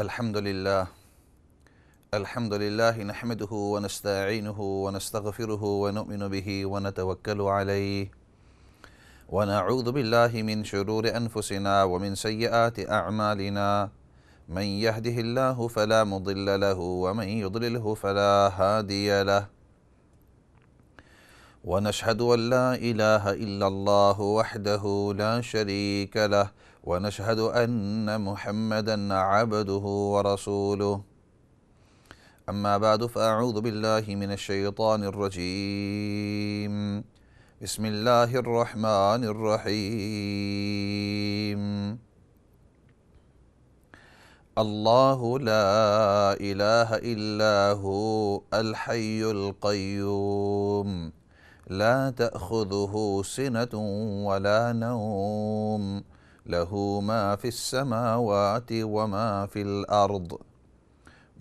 الحمد لله نحمده ونستعينه ونستغفره ونؤمن به ونتوكل عليه ونعوذ بالله من شرور أنفسنا ومن سيئات أعمالنا من يهده الله فلا مضل له ومن يضلله فلا هادي له ونشهد أن لا إله إلا الله وحده لا شريك له ونشهد أن محمدًا عبده ورسوله أما بعد فأعوذ بالله من الشيطان الرجيم بسم الله الرحمن الرحيم الله لا إله إلا هو الحي القيوم لا تأخذه سنة ولا نوم له ما في السماوات وما في الأرض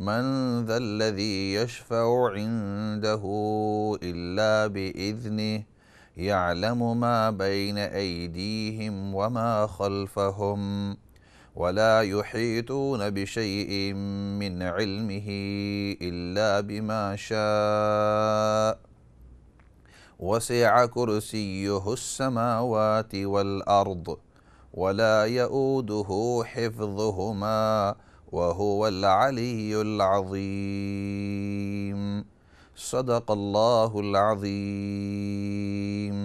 من ذا الذي يشفع عنده إلا بإذنه يعلم ما بين أيديهم وما خلفهم ولا يحيطون بشيء من علمه إلا بما شاء وسع كرسيه السماوات والأرض ولا يؤوده حفظهما وهو العلي العظيم صدق الله العظيم۔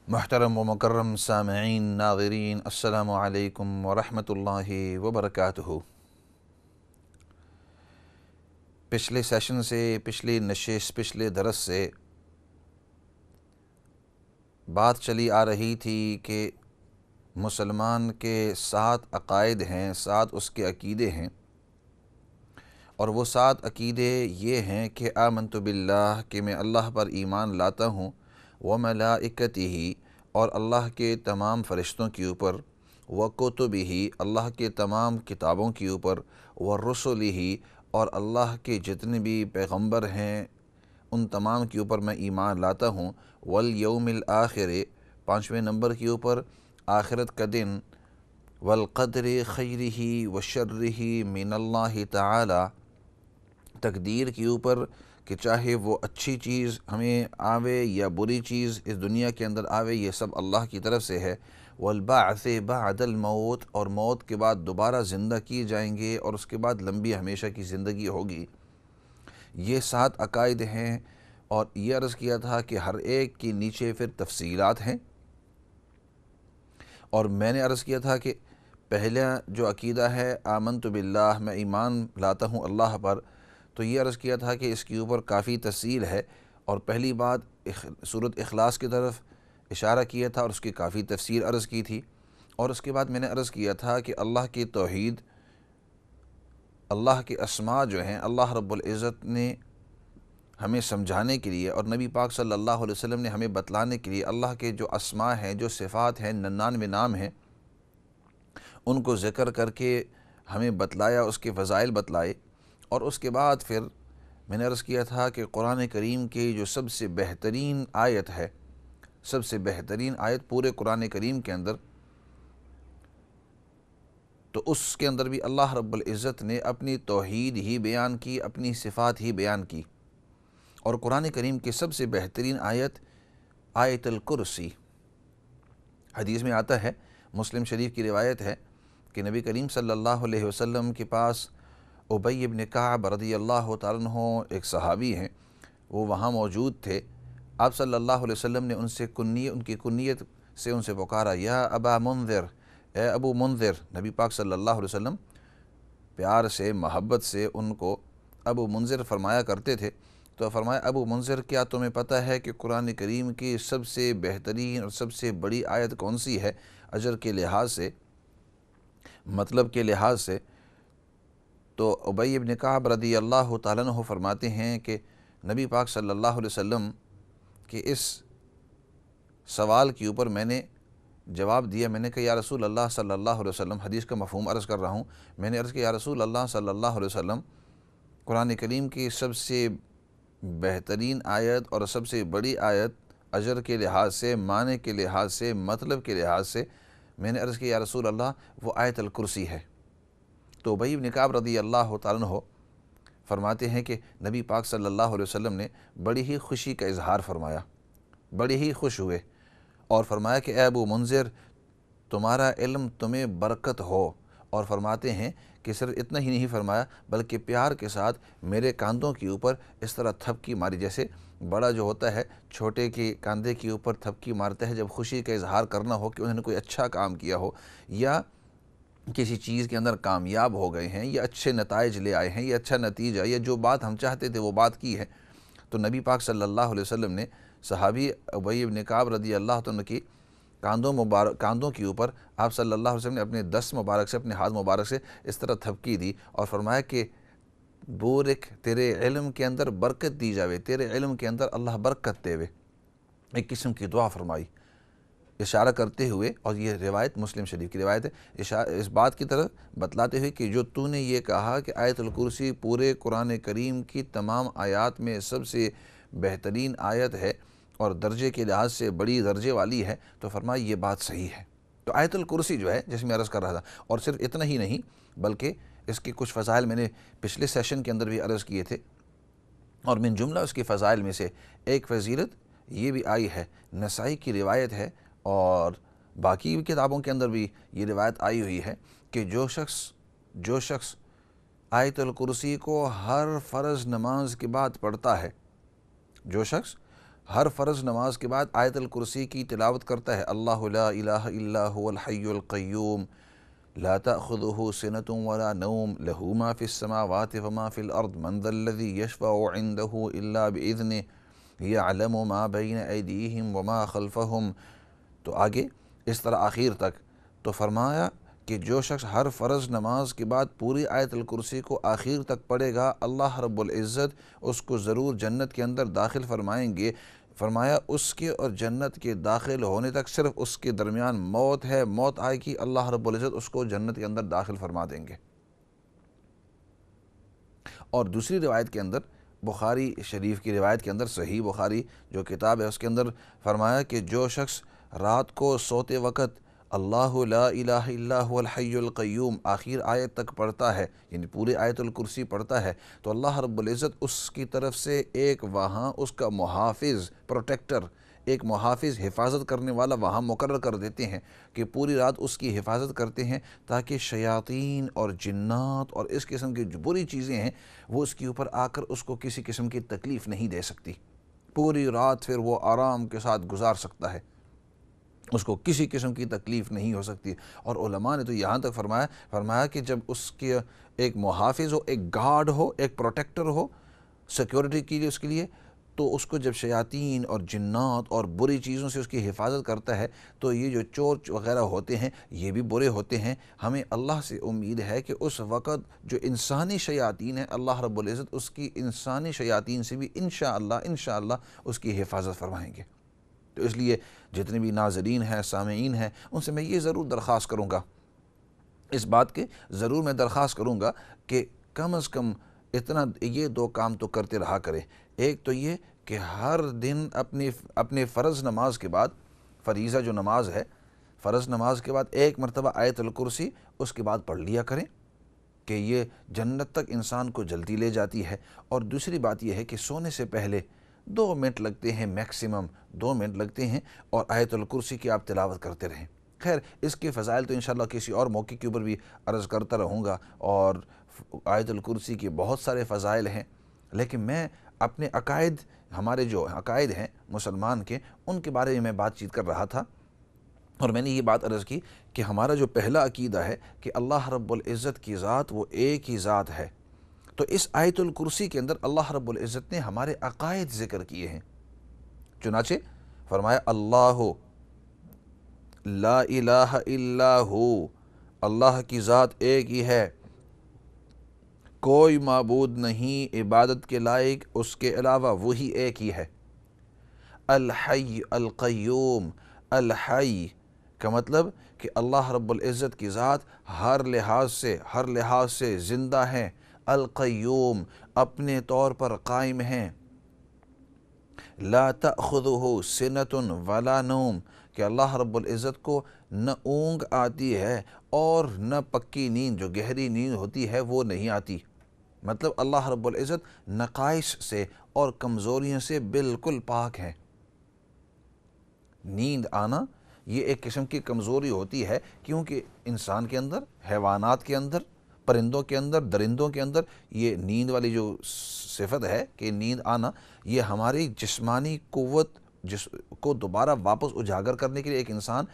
محترم و مکرم سامعین ناظرین، السلام علیکم ورحمۃ اللہ وبرکاتہ۔ پچھلے سیشن سے، پچھلی نشست، پچھلے درس سے بات چلی آ رہی تھی کہ مسلمان کے 7 عقائد ہیں، 7 اس کے عقیدے ہیں، اور وہ 7 عقیدے یہ ہیں کہ آمنت باللہ، کہ میں اللہ پر ایمان لاتا ہوں، وملائکتہ، اور اللہ کے تمام فرشتوں کے اوپر، وکتبہ، اللہ کے تمام کتابوں کے اوپر، ورسلہ، اور اللہ کے جتنے بھی پیغمبر ہیں ان تمام کے اوپر میں ایمان لاتا ہوں، والیوم الآخر، 5ویں نمبر کے اوپر آخرت کا دن، والقدر خیرہ وشرہ من اللہ تعالی، تقدیر کے اوپر کہ چاہے وہ اچھی چیز ہمیں آوے یا بری چیز اس دنیا کے اندر آوے، یہ سب اللہ کی طرف سے ہے، والبعث بعد الموت، اور موت کے بعد دوبارہ زندہ کیے جائیں گے اور اس کے بعد لمبی ہمیشہ کی زندگی ہوگی۔ یہ 7 عقائد ہیں، اور یہ عرض کیا تھا کہ ہر ایک کے نیچے پھر تفصیلات ہیں، اور میں نے عرض کیا تھا کہ پہلا جو عقیدہ ہے آمنت باللہ، میں ایمان لاتا ہوں اللہ پر، تو یہ عرض کیا تھا کہ اس کے اوپر کافی تفصیل ہے، اور پہلی بات سورۃ اخلاص کی طرف اشارہ کیا تھا اور اس کی کافی تفصیل عرض کی تھی، اور اس کے بعد میں نے عرض کیا تھا کہ اللہ کی توحید، اللہ کے اسماء جو ہیں، اللہ رب العزت نے ہمیں سمجھانے کے لیے اور نبی پاک صلی اللہ علیہ وسلم نے ہمیں بتلانے کے لیے اللہ کے جو اسماء ہیں، جو صفات ہیں، 99 نام ہیں، ان کو ذکر کر کے ہمیں بتلایا، اس کے فضائل بتلائے، اور اس کے بعد پھر میں نے عرض کیا تھا کہ قرآن کریم کی جو سب سے بہترین آیت ہے، سب سے بہترین آیت پورے قرآن کریم کے اندر، تو اس کے اندر بھی اللہ رب العزت نے اپنی توحید ہی بیان کی، اپنی صفات ہی بیان کی، اور قرآن کریم کی سب سے بہترین آیت آیت الکرسی، حدیث میں آتا ہے، مسلم شریف کی روایت ہے کہ نبی کریم صلی اللہ علیہ وسلم کے پاس ابی بن کعب رضی اللہ تعالیٰ عنہ ایک صحابی ہیں، وہ وہاں موجود تھے۔ آپ صلی اللہ علیہ وسلم نے ان کی کنیت سے ان سے پکارا، یا ابا منذر، اے ابو منذر۔ نبی پاک صلی اللہ علیہ وسلم پیار سے، محبت سے ان کو ابو منذر فرمایا کرتے تھے، تو فرمایا، ابو منذر، کیا تمہیں پتہ ہے کہ قرآن کریم کی سب سے بہترین اور سب سے بڑی آیت کون سی ہے، اجر کے لحاظ سے، مطلب کے لحاظ سے؟ تو ابی بن کعب رضی اللہ تعالیٰ عنہ فرماتے ہیں کہ نبی پاک صلی اللہ علیہ وسلم کے اس سوال کے اوپر میں نے جواب دیا، میں نے کہا یا رسول اللہ صلی اللہ علیہ وسلم، حدیث کا مفہوم عرض کر رہا ہوں، میں نے عرض کیا یا رسول اللہ صلی اللہ علیہ وسلم، قرآن کریم کی سب سے بہترین آیت اور سب سے بڑی آیت اجر کے لحاظ سے، معنی کے لحاظ سے، مطلب کے لحاظ سے میں نے عرض کیا یا رسول اللہ وہ آیت الکرسی ہے۔ تو ابی بن کعب رضی اللہ تعالیٰ عنہ فرماتے ہیں کہ نبی پاک صلی اللہ علیہ وسلم نے بڑی ہی خوشی کا اظہار فرمایا، بڑی ہی خوش ہوئے اور فرمایا کہ اے ابو منذر تمہارا علم تمہیں برکت ہو، اور فرماتے ہیں کہ صرف اتنا ہی نہیں فرمایا بلکہ پیار کے ساتھ میرے کاندھوں کے اوپر اس طرح تھپکی ماری، جیسے بڑا جو ہوتا ہے چھوٹے کے کاندھے کے اوپر تھپکی مارتا ہے جب خوشی کا اظہار کرنا ہو کہ انہوں نے کوئی اچھا کام کیا ہو یا کسی چیز کے اندر کامیاب ہو گئے ہیں یا اچھے نتائج لے آئے ہیں یا اچھا نتیجہ یا جو بات ہم چاہتے تھے وہ بات کی ہے۔ تو نبی پاک صلی اللہ علیہ وسلم نے صحابی ابی بن کعب رضی اللہ عنہ کی کاندھوں کے اوپر آپ صلی اللہ علیہ وسلم نے اپنے دست مبارک سے، اپنے ہاتھ مبارک سے اس طرح تھپکی دی اور فرمایا کہ بورک تیرے علم کے اندر برکت دی جاوے، تیرے علم کے اندر اللہ برکت دے وے، ایک قسم کی دعا فرمائی اشارہ کرتے ہوئے، اور یہ روایت مسلم شریف کی روایت ہے، اس بات کی طرف بتلاتے ہوئے کہ جو تو نے یہ کہا کہ آیت الکرسی پورے قرآن کریم کی تمام آیات میں سب سے بہترین آیت ہے اور درجے کے لحاظ سے بڑی درجے والی ہے، تو فرمایا یہ بات صحیح ہے۔ تو آیت الکرسی جو ہے جیسے میں عرض کر رہا تھا، اور صرف اتنا ہی نہیں بلکہ اس کے کچھ فضائل میں نے پچھلے سیشن کے اندر بھی عرض کیے تھے، اور من جملہ اس کی فضائل میں سے ایک فضیلت یہ بھی آئی ہے، نسائی کی روایت ہے اور باقی کتابوں کے اندر بھی یہ روایت آئی ہوئی ہے کہ جو شخص آیت الکرسی کو ہر فرض نماز کے بعد پڑھتا ہے، جو شخص ہر فرض نماز کے بعد آیت الکرسی کی تلاوت کرتا ہے، اللہ لا الہ الا هو الحی القیوم لا تأخذه سنة ولا نوم له ما في السماوات وما في الأرض من ذا الذي يشفع عنده إلا بإذنه يعلم ما بين أيديهم وما خلفهم، تو آگے اس طرح آخر تک۔ تو فرمایا کہ جو شخص ہر فرض نماز کے بعد پوری آیت الکرسی کو آخر تک پڑھے گا، اللہ رب العزت اس کو ضرور جنت کے اندر داخل فرمائیں گے۔ فرمایا اس کے اور جنت کے داخل ہونے تک صرف اس کے درمیان موت ہے، موت آئے گی اللہ رب العزت اس کو جنت کے اندر داخل فرما دیں گے۔ اور دوسری روایت کے اندر، بخاری شریف کی روایت کے اندر، صحیح بخاری جو کتاب ہے اس کے اندر فرمایا کہ جو شخص رات کو سوتے وقت اللہ لا الہ الا هو الحی القیوم آخر آیت تک پڑھتا ہے، یعنی پورے آیت الکرسی پڑھتا ہے، تو اللہ رب العزت اس کی طرف سے ایک وہاں اس کا محافظ، پروٹیکٹر، ایک محافظ، حفاظت کرنے والا وہاں مقرر کر دیتے ہیں کہ پوری رات اس کی حفاظت کرتے ہیں تاکہ شیاطین اور جنات اور اس قسم کی جو بری چیزیں ہیں وہ اس کے اوپر آ کر اس کو کسی قسم کی تکلیف نہیں دے سکتی۔ پوری رات پھر وہ آرام کے ساتھ گزار سکتا ہے، اس کو کسی قسم کی تکلیف نہیں ہو سکتی۔ اور علماء نے تو یہاں تک فرمایا کہ جب اس کے ایک محافظ ہو، ایک گارڈ ہو، ایک پروٹیکٹر ہو سیکیورٹی کے لیے اس کے لیے، تو اس کو جب شیاطین اور جنات اور بری چیزوں سے اس کی حفاظت کرتا ہے تو یہ جو چور وغیرہ ہوتے ہیں یہ بھی برے ہوتے ہیں۔ ہمیں اللہ سے امید ہے کہ اس وقت جو انسانی شیاطین ہیں اللہ رب العزت اس کی انسانی شیاطین سے بھی انشاءاللہ اس کی حفاظت فرمائیں گے۔ تو اس لیے جتنے بھی ناظرین ہیں، سامعین ہیں، ان سے میں یہ ضرور درخواست کروں گا، اس بات کے ضرور میں درخواست کروں گا کہ کم از کم اتنا یہ دو کام تو کرتے رہا کرے۔ ایک تو یہ کہ ہر دن اپنے فرض نماز کے بعد، فریضہ جو نماز ہے، فرض نماز کے بعد ایک مرتبہ آیت الکرسی اس کے بعد پڑھ لیا کریں کہ یہ جنت تک انسان کو جلدی لے جاتی ہے۔ اور دوسری بات یہ ہے کہ سونے سے پہلے 2 منٹ لگتے ہیں، میکسیمم 2 منٹ لگتے ہیں، اور آیت الکرسی کی آپ تلاوت کرتے رہیں۔ خیر اس کے فضائل تو انشاءاللہ کسی اور موقع کے اوپر بھی عرض کرتا رہوں گا، اور آیت الکرسی کے بہت سارے فضائل ہیں، لیکن میں اپنے عقائد، ہمارے جو عقائد ہیں مسلمان کے، ان کے بارے میں بات چیت کر رہا تھا، اور میں نے یہ بات عرض کی کہ ہمارا جو پہلا عقیدہ ہے کہ اللہ رب العزت کی ذات وہ ایک ہی ذات ہے۔ تو اس آیت الکرسی کے اندر اللہ رب العزت نے ہمارے عقائد ذکر کیے ہیں، چنانچہ فرمایا اللہ لا الہ الا ہو، اللہ کی ذات ایک ہی ہے، کوئی معبود نہیں عبادت کے لائق اس کے علاوہ، وہی ایک ہی ہے۔ الحی القیوم، الحی کا مطلب کہ اللہ رب العزت کی ذات ہر لحاظ سے زندہ ہیں، القیوم اپنے طور پر قائم ہیں، لا تأخذہ سنۃ ولا نوم کہ اللہ رب العزت کو نہ اونگ آتی ہے اور نہ پکی نیند جو گہری نیند ہوتی ہے وہ نہیں آتی۔ مطلب اللہ رب العزت نقائص سے اور کمزوریوں سے بالکل پاک ہیں۔ نیند آنا یہ ایک قسم کی کمزوری ہوتی ہے، کیونکہ انسان کے اندر، حیوانات کے اندر، پرندوں کے اندر، درندوں کے اندر یہ نیند والی جو صفت ہے کہ نیند آنا، یہ ہماری جسمانی قوت کو دوبارہ واپس اجاگر کرنے کے لیے ایک انسان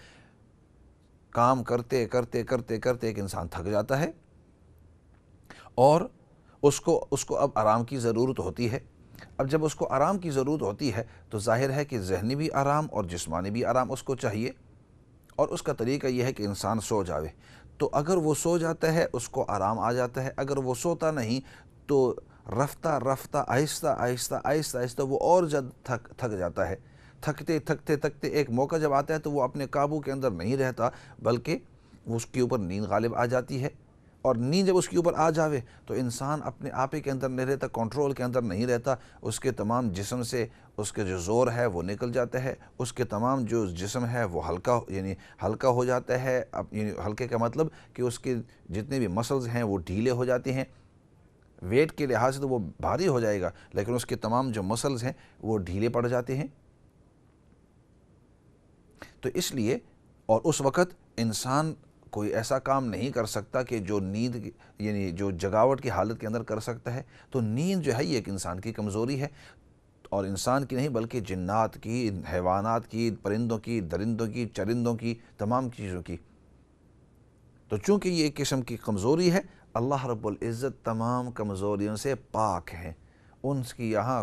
کام کرتے کرتے کرتے کرتے ایک انسان تھک جاتا ہے اور اس کو اب آرام کی ضرورت ہوتی ہے۔ اب جب اس کو آرام کی ضرورت ہوتی ہے تو ظاہر ہے کہ ذہنی بھی آرام اور جسمانی بھی آرام اس کو چاہیے، اور اس کا طریقہ یہ ہے کہ انسان سو جاوے۔ تو اگر وہ سو جاتا ہے اس کو آرام آ جاتا ہے، اگر وہ سوتا نہیں تو رفتہ رفتہ آہستہ آہستہ آہستہ آہستہ وہ اور زیادہ تھک جاتا ہے۔ تھکتے تھکتے تھکتے ایک موقع جب آتا ہے تو وہ اپنے قابو کے اندر نہیں رہتا، بلکہ اس کے اوپر نیند غالب آ جاتی ہے، اور نیند جب اس کے اوپر آ جاوے تو انسان اپنے آپے کے اندر نہیں رہتا، کنٹرول کے اندر نہیں رہتا، اس کے تمام جسم سے اس کے جو زور ہے وہ نکل جاتا ہے، اس کے تمام جو جسم ہے وہ ہلکا ہو جاتا ہے، یعنی ہلکے کا مطلب کہ اس کے جتنے بھی مسلز ہیں وہ ڈھیلے ہو جاتے ہیں۔ ویٹ کے لحاظ سے تو وہ بھاری ہو جائے گا، لیکن اس کے تمام جو مسلز ہیں وہ ڈھیلے پڑ جاتے ہیں۔ تو اس لیے اور اس وقت انسان کوئی ایسا کام نہیں کر سکتا کہ جو نیند یعنی جو جگاوٹ کی حالت کے اندر کر سکتا ہے۔ تو نیند جو ہے یہ ایک انسان کی کمزوری ہے، اور انسان کی نہیں بلکہ جنات کی، حیوانات کی، پرندوں کی، درندوں کی، چرندوں کی، تمام چیزوں کی۔ تو چونکہ یہ ایک قسم کی کمزوری ہے، اللہ رب العزت تمام کمزوریوں سے پاک ہیں، ان کی یہاں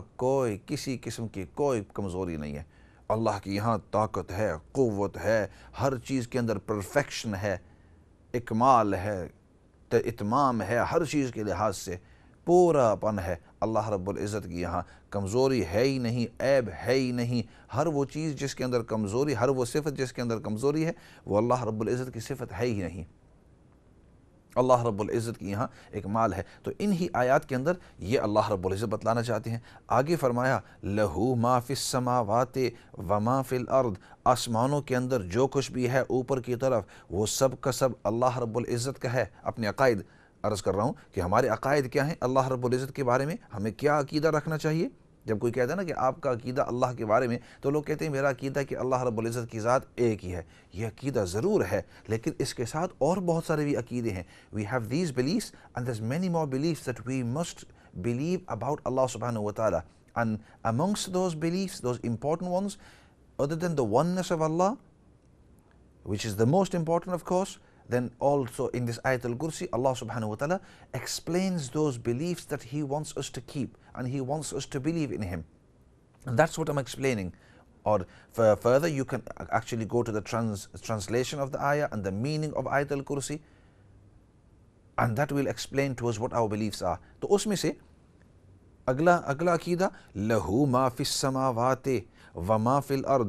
کسی قسم کی کوئی کمزوری نہیں ہے۔ اللہ کی یہاں طاقت ہے، قوت ہے، ہر چیز کے اندر پرفیکشن ہے، اکمال ہے، اتمام ہے، ہر چیز کے لحاظ سے پورا پن ہے۔ اللہ رب العزت کی یہاں کمزوری ہے ہی نہیں، عیب ہے ہی نہیں۔ ہر وہ چیز جس کے اندر کمزوری، ہر وہ صفت جس کے اندر کمزوری ہے، وہ اللہ رب العزت کی صفت ہے ہی نہیں۔ اللہ رب العزت کی یہاں اکمال ہے۔ تو انہی آیات کے اندر یہ اللہ رب العزت بتلانا چاہتے ہیں۔ آگے فرمایا لہو ما فی السماوات وما فی الارض، آسمانوں کے اندر جو کچھ بھی ہے اوپر کی طرف وہ سب کا سب اللہ رب العزت کا ہے۔ اپنے عقائد عرض کر رہا ہوں کہ ہمارے عقائد کیا ہیں اللہ رب العزت کے بارے میں، ہمیں کیا عقیدہ رکھنا چاہیے۔ جب کوئی کہتا ہے نا کہ آپ کا عقیدہ اللہ کے بارے میں، تو لوگ کہتے ہیں میرا عقیدہ کہ اللہ رب العزت کی ذات ایک ہی ہے۔ یہ عقیدہ ضرور ہے، لیکن اس کے ساتھ اور بہت سارے بھی عقیدے ہیں۔ We have these beliefs and there's many more beliefs that we must believe about Allah subhanahu wa ta'ala. And amongst those beliefs, those important ones, other than the oneness of Allah, which is the most important of course, then also in this Ayat al-Kursi, Allah subhanahu wa ta'ala explains those beliefs that He wants us to keep and He wants us to believe in Him. And that's what I'm explaining. Or further, you can actually go to the translation of the ayah and the meaning of Ayat al-Kursi, and that will explain to us what our beliefs are. تو اس میں سے اگلا عقیدہ لہو ما فی السماوات وما فی الارض،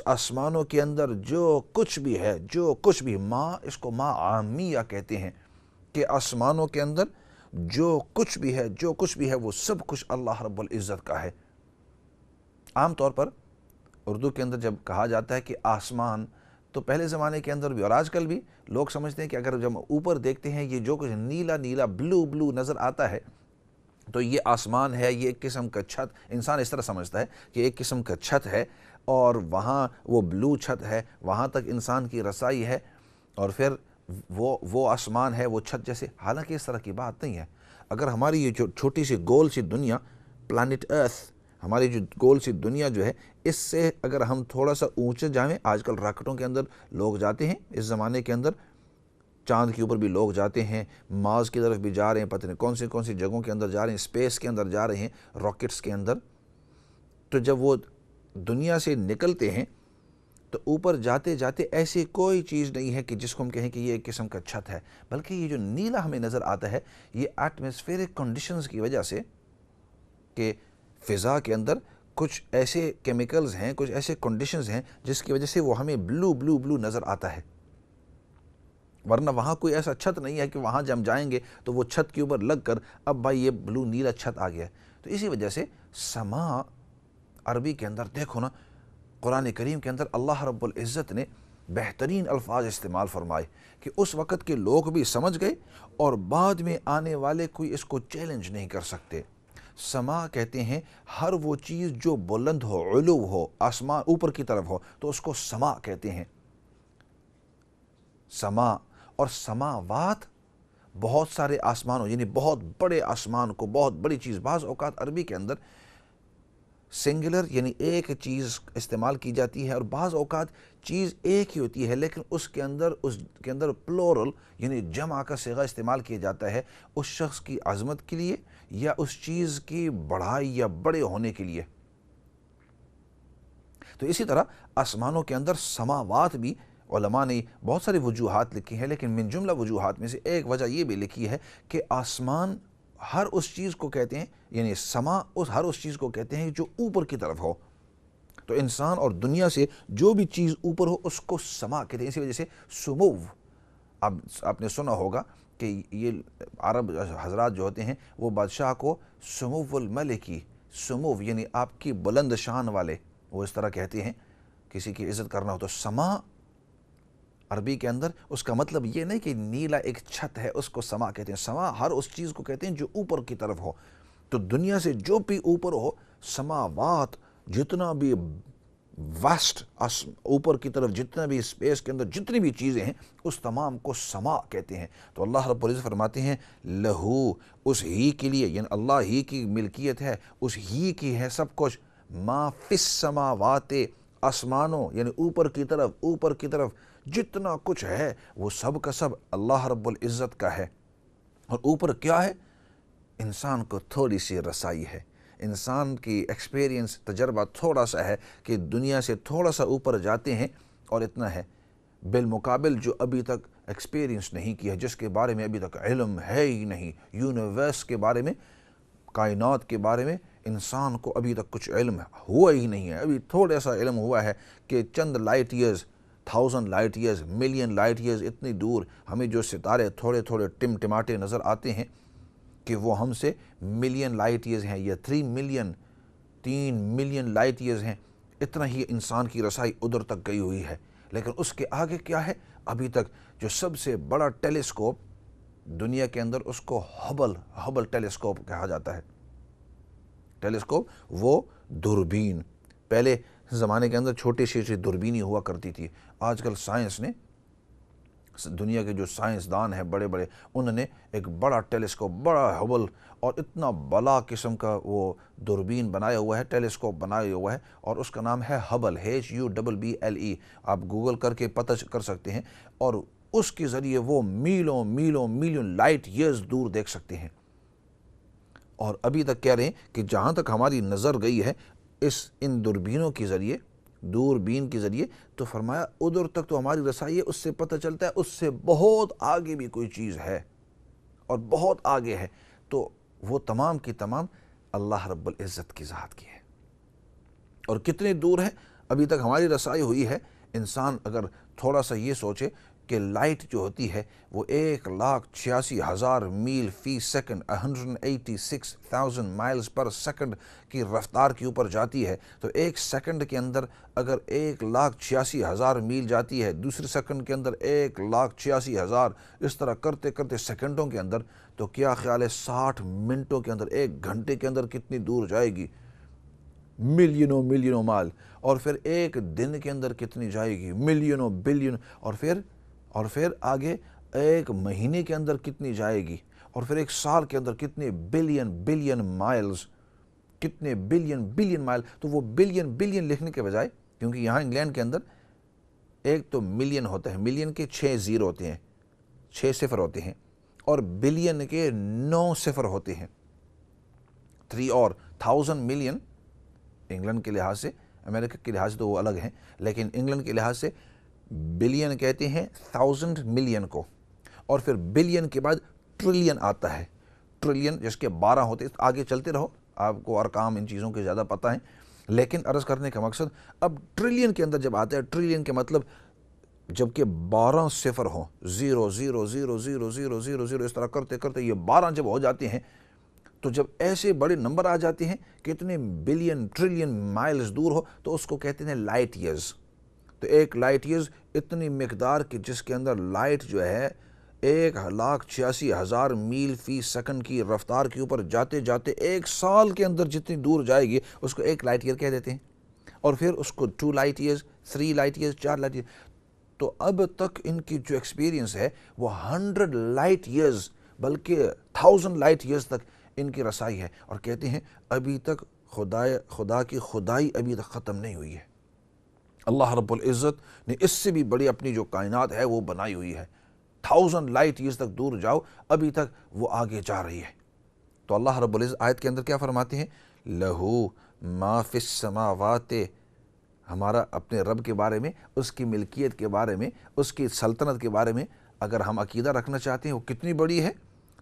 آسمانوں کے اندر جو کچھ بھی ہے، جو کچھ بھی، اس کو ما عامیہ کہتے ہیں، کہ آسمانوں کے اندر جو کچھ بھی ہے، جو کچھ بھی ہے وہ سب کچھ اللہ رب العزت کا ہے۔ عام طور پر اردو کے اندر جب کہا جاتا ہے کہ آسمان، تو پہلے زمانے کے اندر بھی اور آج کل بھی لوگ سمجھتے ہیں کہ اگر جب اوپر دیکھتے ہیں یہ جو کچھ نیلا نیلا بلو نظر آتا ہے تو یہ آسمان ہے، یہ ایک قسم کا چھت، انسان اس طرح سمجھتا ہے کہ ایک قسم کا چھت ہے اور وہاں وہ بلو چھت ہے، وہاں تک انسان کی رسائی ہے، اور پھر وہ آسمان ہے وہ چھت جیسے۔ حالانکہ اس طرح کی بات نہیں ہے۔ اگر ہماری یہ جو چھوٹی سی گول سی دنیا، پلانٹ ارتھ، ہماری جو گول سی دنیا جو ہے، اس سے اگر ہم تھوڑا سا اونچے جائیں، آج کل راکٹوں کے اندر لوگ جاتے ہیں، اس زمانے کے اندر چاند کے اوپر بھی لوگ جاتے ہیں، مارس کی طرف بھی جا رہے ہیں، پتہ نہیں کون سی جگہوں کے اندر جا رہے ہیں، اسپیس کے اندر جا رہے ہیں، راکٹس کے اندر۔ تو جب وہ دنیا سے نکلتے ہیں تو اوپر جاتے جاتے ایسی کوئی چیز نہیں ہے کہ جس کو ہم کہیں کہ یہ ایک قسم کا چھت ہے، بلکہ یہ جو نیلا ہمیں نظر آتا ہے یہ ایٹماسفیرک کنڈیشنز کی وجہ سے، کہ فضا کے اندر کچھ ایسے کیمیکلز ہیں، کچھ ایسے کنڈیشنز ہیں جس کی وجہ سے وہ ہمیں بلو نظر آتا ہے، ورنہ وہاں کوئی ایسا چھت نہیں ہے کہ وہاں جب ہم جائیں گے تو وہ چھت کے اوپر لگ کر اب بھائی یہ بلو نیلا چھت آ گیا ہے۔ تو اسی وجہ سے سما عربی کے اندر دیکھو نا، قرآن کریم کے اندر اللہ رب العزت نے بہترین الفاظ استعمال فرمائے کہ اس وقت کے لوگ بھی سمجھ گئے اور بعد میں آنے والے کوئی اس کو چیلنج نہیں کر سکتے۔ سما کہتے ہیں ہر وہ چیز جو بلند ہو، علو ہو، آسمان اوپر کی طرف ہو تو اس کو سما کہتے ہیں۔ سما اور سماوات بہت سارے آسمانوں، یعنی بہت بڑے آسمان کو، بہت بڑی چیز۔ بعض اوقات عربی کے اندر سنگولر یعنی ایک چیز استعمال کی جاتی ہے، اور بعض اوقات چیز ایک ہی ہوتی ہے لیکن اس کے اندر پلورل یعنی جمع کا صیغہ استعمال کیا جاتا ہے اس شخص کی عظمت کے لیے یا اس چیز کی بڑائی یا بڑے ہونے کے لیے۔ تو اسی طرح آسمانوں کے اندر سماوات بھی علماء نے بہت ساری وجوہات لکھی ہیں، لیکن من جملہ وجوہات میں سے ایک وجہ یہ بھی لکھی ہے کہ آسمان ہر اس چیز کو کہتے ہیں، یعنی سما ہر اس چیز کو کہتے ہیں جو اوپر کی طرف ہو۔ تو انسان اور دنیا سے جو بھی چیز اوپر ہو اس کو سما کہتے ہیں۔ اسی وجہ سے سمو، اب آپ نے سنا ہوگا کہ یہ عرب حضرات جو ہوتے ہیں وہ بادشاہ کو سمو الملکی، سمو یعنی آپ کی بلند شان والے، وہ اس طرح کہتے ہیں کسی کی عزت کرنا ہو تو سما۔ عربی کے اندر اس کا مطلب یہ نہیں کہ نیلا ایک چھت ہے اس کو سما کہتے ہیں، سما ہر اس چیز کو کہتے ہیں جو اوپر کی طرف ہو۔ تو دنیا سے جو بھی اوپر ہو، سماوات جتنا بھی واسٹ اوپر کی طرف جتنا بھی اسپیس کے اندر جتنی بھی چیزیں ہیں اس تمام کو سما کہتے ہیں۔ تو اللہ رب العزت فرماتے ہیں لہو، اس ہی کے لیے، یعنی اللہ ہی کی ملکیت ہے، اس ہی کی ہے سب کچھ، ما فی السماوات، آسمانوں یعنی اوپر کی طرف جتنا کچھ ہے وہ سب کا سب اللہ رب العزت کا ہے۔ اور اوپر کیا ہے؟ انسان کو تھوڑی سی رسائی ہے، انسان کی ایکسپیرینس تجربہ تھوڑا سا ہے کہ دنیا سے تھوڑا سا اوپر جاتے ہیں اور اتنا ہے، بالمقابل جو ابھی تک ایکسپیرینس نہیں کیا ہے، جس کے بارے میں ابھی تک علم ہے ہی نہیں، یونیورس کے بارے میں، کائنات کے بارے میں انسان کو ابھی تک کچھ علم ہوا ہی نہیں ہے۔ ابھی تھوڑا سا علم ہوا ہے کہ چند light years, 1000 light years, million light years اتنی دور ہمیں جو ستارے تھوڑے تھوڑے ٹمٹماتے نظر آتے ہیں کہ وہ ہم سے ملین لائٹ ایئرز ہیں یا 3 ملین لائٹ ایئرز ہیں، اتنا ہی انسان کی رسائی ادھر تک گئی ہوئی ہے۔ لیکن اس کے آگے کیا ہے؟ ابھی تک جو سب سے بڑا ٹیلیسکوپ دنیا کے اندر اس کو ہبل ٹیلیسکوپ کہا جاتا ہے۔ ٹیلیسکوپ وہ دوربین، پہلے زمانے کے اندر چھوٹی سی دوربینی ہوا کرتی تھی، آج کل سائنس نے، دنیا کے جو سائنسدان ہیں بڑے بڑے، انہوں نے ایک بڑا ٹیلیسکوپ، بڑا ہبل اور اتنا بڑا قسم کا وہ دوربین بنایا ہوا ہے، ٹیلیسکوپ بنایا ہوا ہے، اور اس کا نام ہے ہبل، HUBBLE۔ آپ گوگل کر کے پتہ کر سکتے ہیں، اور اس کے ذریعے وہ میلوں لائٹ ایئرز دور دیکھ سکتے ہیں۔ اور ابھی تک کہہ رہے ہیں کہ جہاں تک ہماری نظر گئی ہے ان دوربینوں کے ذریعے، دوربین کے ذریعے، تو فرمایا ادھر تک تو ہماری رسائی ہے، اس سے پتہ چلتا ہے اس سے بہت آگے بھی کوئی چیز ہے اور بہت آگے ہے۔ تو وہ تمام کی تمام اللہ رب العزت کی ذات کی ہے، اور کتنے دور ہے ابھی تک ہماری رسائی ہوئی ہے۔ انسان اگر تھوڑا سا یہ سوچے کہ لائٹ جو ہوتی ہے وہ 1,86,000 میل فی سیکنڈ، 186,000 مائلز پر سیکنڈ کی رفتار کے اوپر جاتی ہے، تو ایک سیکنڈ کے اندر اگر 1,86,000 میل جاتی ہے، دوسرے سیکنڈ کے اندر 1,86,000، اس طرح کرتے کرتے سیکنڈوں کے اندر، تو کیا خیال ہے 60 منٹوں کے اندر، ایک گھنٹے کے اندر کتنی دور جائے گی؟ ملینوں مائل۔ اور پھر ایک دن کے اندر کتنی جائے گی؟ ملینوں بلین۔ اور پھر آگے ایک مہینے کے اندر کتنی جائے گی؟ اور پھر ایک سال کے اندر کتنے بلین مائلز، کتنے بلین مائل۔ تو وہ بلین لکھنے کے بجائے، کیونکہ یہاں انگلینڈ کے اندر ایک تو ملین ہوتا ہے، ملین کے 6 زیرو ہوتے ہیں، 6 صفر ہوتے ہیں، اور بلین کے 9 صفر ہوتے ہیں، 3 اور 1000 ملین انگلینڈ کے لحاظ سے، امریکہ کے لحاظ سے تو وہ الگ ہیں، لیکن انگلینڈ کے لحاظ سے بلین کہتے ہیں 1000 ملین کو، اور پھر بلین کے بعد ٹریلین آتا ہے، ٹریلین جس کے 12 ہوتے ہیں۔ آگے چلتے رہو، آپ کو ارقام ان چیزوں کے زیادہ پتہ ہیں، لیکن عرض کرنے کا مقصد اب ٹریلین کے اندر جب آتا ہے، ٹریلین کے مطلب جب کہ 12 صفر ہوں، 0 اس طرح کرتے کرتے یہ 12 جب ہو جاتے ہیں، تو جب ایسے بڑے نمبر آ جاتے ہیں کہ اتنے بلین ٹریلین مائلز دور ہو، تو اس کو کہتے ہیں لائٹ ایئرز۔ تو 1 لائٹ ایئرز اتنی مقدار کی جس کے اندر لائٹ جو ہے 1,86,000 میل فی سیکنڈ کی رفتار کے اوپر جاتے جاتے 1 سال کے اندر جتنی دور جائے گی اس کو 1 لائٹ ایئر کہہ دیتے ہیں، اور پھر اس کو 2 light years, 3 light years, 4 light year. تو اب تک ان کی جو ایکسپیرینس ہے وہ 100 لائٹ ایئرز بلکہ 1000 لائٹ ایئرز تک ان کی رسائی ہے، اور کہتے ہیں ابھی تک خدا کی خدائی ابھی تک ختم نہیں ہوئی ہے. اللہ رب العزت نے اس سے بھی بڑی اپنی جو کائنات ہے وہ بنائی ہوئی ہے. 1000 لائٹ ایئرز تک دور جاؤ ابھی تک وہ آگے جا رہی ہے. تو اللہ رب العزت آیت کے اندر کیا فرماتے ہیں؟ لہو ما فی السماوات، ہمارا اپنے رب کے بارے میں، اس کی ملکیت کے بارے میں، اس کی سلطنت کے بارے میں اگر ہم عقیدہ رکھنا چاہتے ہیں وہ کتنی بڑی ہے،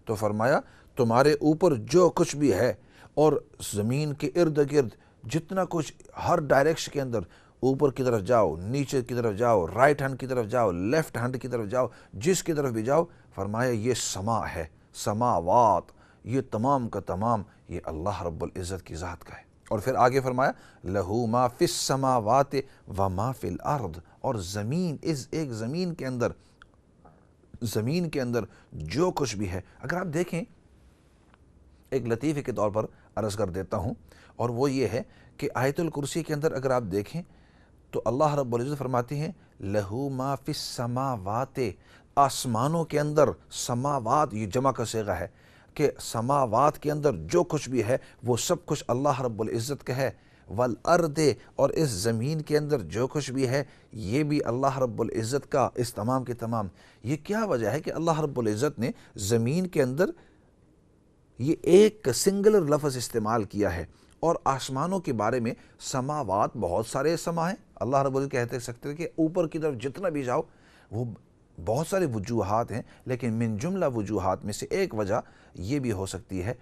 تو فرمایا تمہارے اوپر جو کچھ بھی ہے اور زمین کے ارد گرد جتنا کچھ، ہر ڈائریکشن کے اندر، اوپر کی طرف جاؤ، نیچے کی طرف جاؤ، رائٹ ہینڈ کی طرف جاؤ، لیفٹ ہینڈ کی طرف جاؤ، جس کی طرف بھی جاؤ، فرمایا یہ سما ہے، سماوات، یہ تمام کا تمام یہ اللہ رب العزت کی ذات کا ہے. اور پھر آگے فرمایا لہو ما فی السماوات و ما فی الارض، اور زمین، اس ایک زمین کے اندر جو کچھ بھی ہے. اگر آپ دیکھیں ایک لطیفے کے طور پر عرض کر دیتا ہوں، اور وہ یہ ہے کہ آیت الکرسی کے اندر اگر آپ دیکھیں تو اللہ رب العزت فرماتے ہیں لہو ما فی السماوات، آسمانوں کے اندر، سماوات یہ جمع کا صیغہ ہے کہ سماوات کے اندر جو کچھ بھی ہے وہ سب کچھ اللہ رب العزت کا ہے. والارض، اور اس زمین کے اندر جو کچھ بھی ہے یہ بھی اللہ رب العزت کا، اس تمام کے تمام. یہ کیا وجہ ہے کہ اللہ رب العزت نے زمین کے اندر یہ ایک سنگلر لفظ استعمال کیا ہے، اور آسمانوں کے بارے میں سماوات بہت سارے سما ہیں. اللہ رب العزت کہتے سکتے ہیں کہ اوپر کی طرف جتنا بھی جاؤ وہ بہت سارے وجوہات ہیں، لیکن من جملہ وجوہات میں سے ایک وجہ یہ بھی ہو سکتی ہے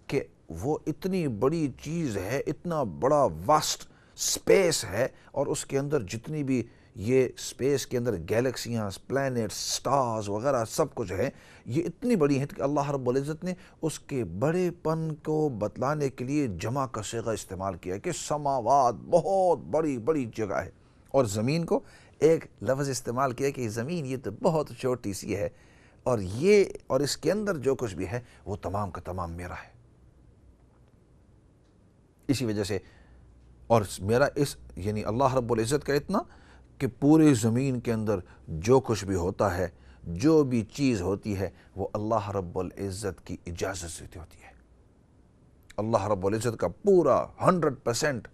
کہ وہ اتنی بڑی چیز ہے، اتنا بڑا واسٹ سپیس ہے، اور اس کے اندر جتنی بھی یہ سپیس کے اندر گیلیکسیاں، پلینٹس، سٹارز وغیرہ سب کچھ ہے، یہ اتنی بڑی ہیں کہ اللہ رب العزت نے اس کے بڑے پن کو بتلانے کے لیے جمع کا صیغہ استعمال کیا کہ سماوات بہت بڑی بڑی جگہ ہے، اور زمین کو ایک لفظ استعمال کیا کہ زمین یہ تو بہت چھوٹی سی ہے، اور اس کے اندر جو کچھ بھی ہے وہ تمام کا تمام میرا ہے. اسی وجہ سے، اور میرا اس یعنی اللہ رب العزت کا اتنا کہ پورے زمین کے اندر جو کچھ بھی ہوتا ہے، جو بھی چیز ہوتی ہے وہ اللہ رب العزت کی اجازت سے ہوتی ہے. اللہ رب العزت کا پورا 100%،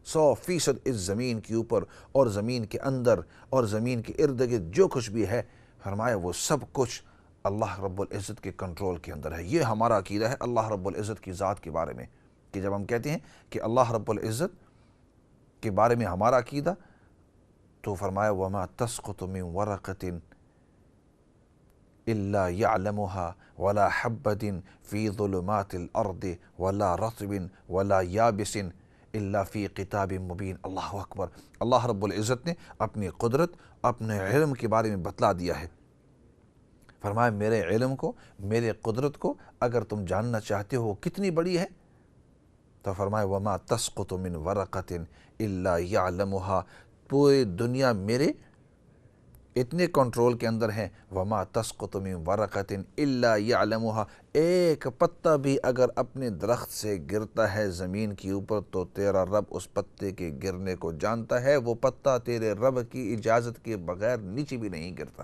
100% اس زمین کے اوپر اور زمین کے اندر اور زمین کے ارد گرد جو کچھ بھی ہے، فرمایا وہ سب کچھ اللہ رب العزت کے کنٹرول کے اندر ہے. یہ ہمارا عقیدہ ہے اللہ رب العزت کی ذات کے بارے میں، کہ جب ہم کہتے ہیں کہ اللہ رب العزت کے بارے میں ہمارا عقیدہ، تو فرمایا وما تسقط من ورقة الا يعلمها ولا حبة في ظلمات الارض ولا رطب ولا يابس الا في کتاب مبین. اللہ اکبر. اللہ رب العزت نے اپنی قدرت، اپنے علم کے بارے میں بتلا دیا ہے. فرمایا میرے علم کو، میرے قدرت کو اگر تم جاننا چاہتے ہو کتنی بڑی ہے، تو فرمایا وما تسقط من ورقة الا يعلمها، پوری دنیا میرے اتنے کنٹرول کے اندر ہیں. وما تسقط من ورقة الا يعلمها، ایک پتا بھی اگر اپنے درخت سے گرتا ہے زمین کے اوپر تو تیرا رب اس پتے کے گرنے کو جانتا ہے. وہ پتا تیرے رب کی اجازت کے بغیر نیچے بھی نہیں گرتا.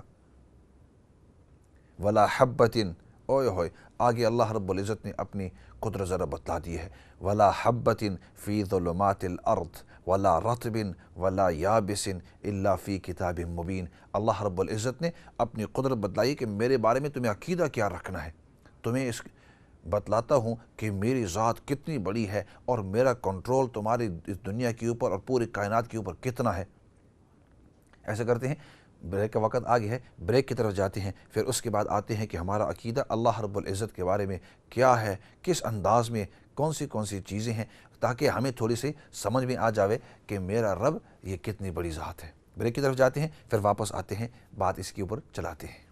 ولا حبة، اوئے ہوئے آگے اللہ رب العزت نے اپنی قدرت ذرا بتلا دی ہے. ولا حبة فی ظلمات الارض ولا رطب ولا یابس الا فی کتاب مبین. اللہ رب العزت نے اپنی قدرت بتلائی کہ میرے بارے میں تمہیں عقیدہ کیا رکھنا ہے. تمہیں اس بتلاتا ہوں کہ میری ذات کتنی بڑی ہے اور میرا کنٹرول تمہاری اس دنیا کے اوپر اور پوری کائنات کے اوپر کتنا ہے. ایسا کرتے ہیں، بریک کا وقت آگے ہے، بریک کی طرف جاتے ہیں، پھر اس کے بعد آتے ہیں کہ ہمارا عقیدہ اللہ رب العزت کے بارے میں کیا ہے، کس انداز میں، کون سی چیزیں ہیں، تاکہ ہمیں تھوڑی سی سمجھ میں آ جاوے کہ میرا رب یہ کتنی بڑی ذات ہے. بریک کی طرف جاتے ہیں، پھر واپس آتے ہیں، بات اس کے اوپر چلاتے ہیں.